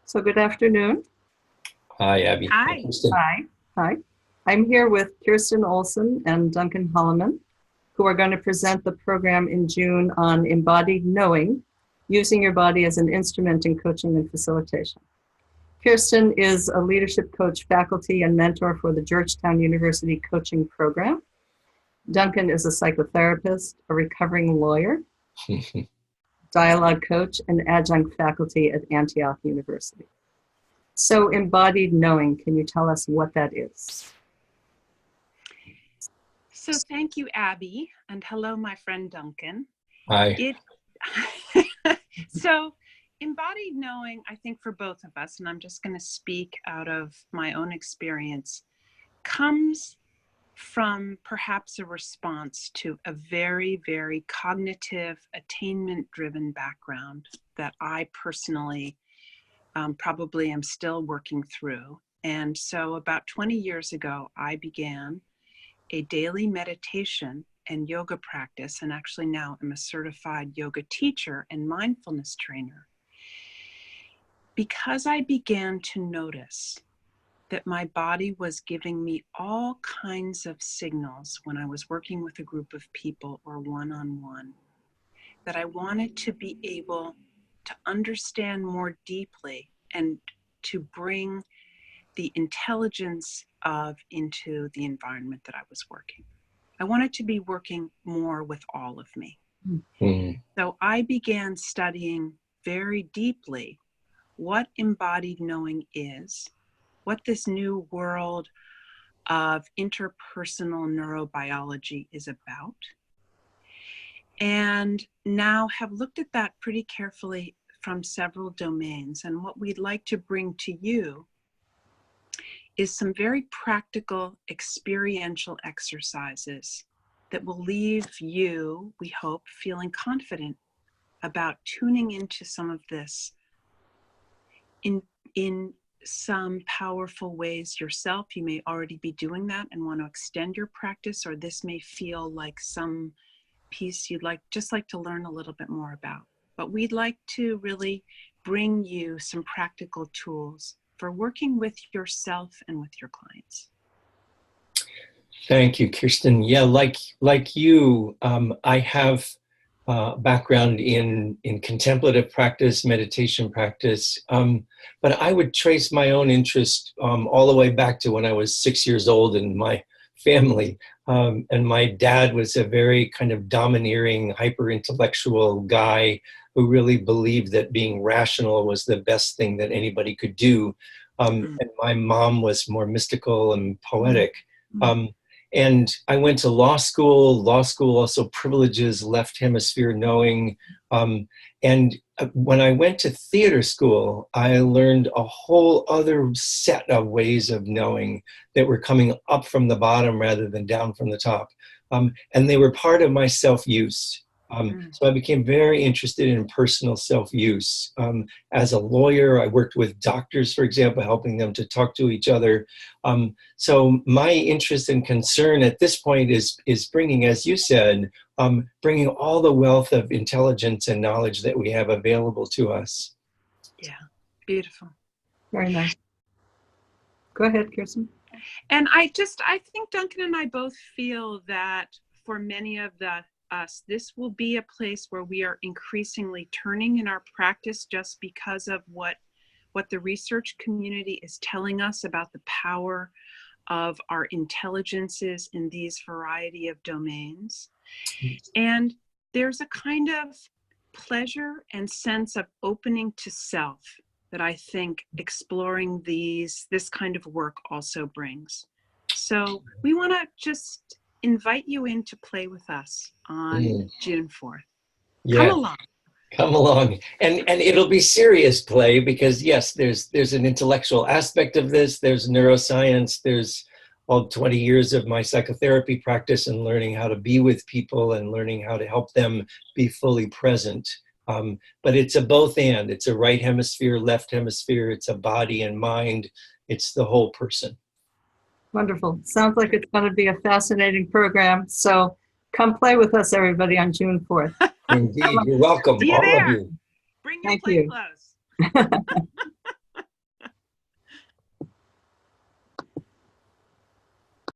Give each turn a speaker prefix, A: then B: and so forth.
A: So good afternoon.
B: Hi, Abby.
C: Hi.
B: Kirsten.
A: Hi. I'm here with Kirsten Olsen and Duncan Hollomon, who are going to present the program in June on embodied knowing, using your body as an instrument in coaching and facilitation. Kirsten is a leadership coach, faculty, and mentor for the Georgetown University coaching program. Duncan is a psychotherapist, a recovering lawyer, dialogue coach, and adjunct faculty at Antioch University. So embodied knowing, can you tell us what that is?
C: So thank you, Abby, and hello, my friend Duncan.
B: Hi.
C: So embodied knowing, I think for both of us, and I'm just going to speak out of my own experience, comes from perhaps a response to a very, very cognitive, attainment-driven background that I personally probably am still working through. And so about 20 years ago, I began a daily meditation and yoga practice, and actually now I'm a certified yoga teacher and mindfulness trainer, because I began to notice that my body was giving me all kinds of signals when I was working with a group of people or one-on-one, that I wanted to be able to understand more deeply and to bring the intelligence of into the environment that I was working. I wanted to be working more with all of me.
B: Mm.
C: So I began studying very deeply what embodied knowing is, what this new world of interpersonal neurobiology is about, and now have looked at that pretty carefully from several domains. And what we'd like to bring to you is some very practical experiential exercises that will leave you, we hope, feeling confident about tuning into some of this in some powerful ways yourself. You may already be doing that and want to extend your practice, or this may feel like some piece you'd just like to learn a little bit more about. But we'd like to really bring you some practical tools for working with yourself and with your clients.
B: Thank you, Kirsten. Yeah, like you, I have background in contemplative practice, meditation practice, but I would trace my own interest all the way back to when I was 6 years old in my family. And my dad was a very kind of domineering, hyper-intellectual guy who really believed that being rational was the best thing that anybody could do. And my mom was more mystical and poetic. And I went to law school also privileges left hemisphere knowing. And when I went to theater school, I learned a whole other set of ways of knowing that were coming up from the bottom rather than down from the top. And they were part of my self-use. So I became very interested in personal self-use. As a lawyer, I worked with doctors, for example, helping them to talk to each other. So my interest and concern at this point is bringing, as you said, bringing all the wealth of intelligence and knowledge that we have available to us.
C: Yeah, beautiful.
A: Very nice. Go ahead, Kirsten.
C: And I think Duncan and I both feel that for many of us, this will be a place where we are increasingly turning in our practice, just because of what the research community is telling us about the power of our intelligences in these variety of domains. And there's a kind of pleasure and sense of opening to self that I think exploring this kind of work also brings. So we want to just invite you in to play with us on June 4th.
B: Yeah.
C: Come along.
B: Come along. And it'll be serious play because, yes, there's an intellectual aspect of this. There's neuroscience. There's all 20 years of my psychotherapy practice and learning how to be with people and learning how to help them be fully present. But it's a both and. It's a right hemisphere, left hemisphere. It's a body and mind. It's the whole person.
A: Wonderful. Sounds like it's going to be a fascinating program. So come play with us, everybody, on June 4th.
B: Indeed. You're welcome,
C: See you
B: all
C: there.
B: of you.
C: Bring your
A: Thank
C: play
A: you.
C: clothes.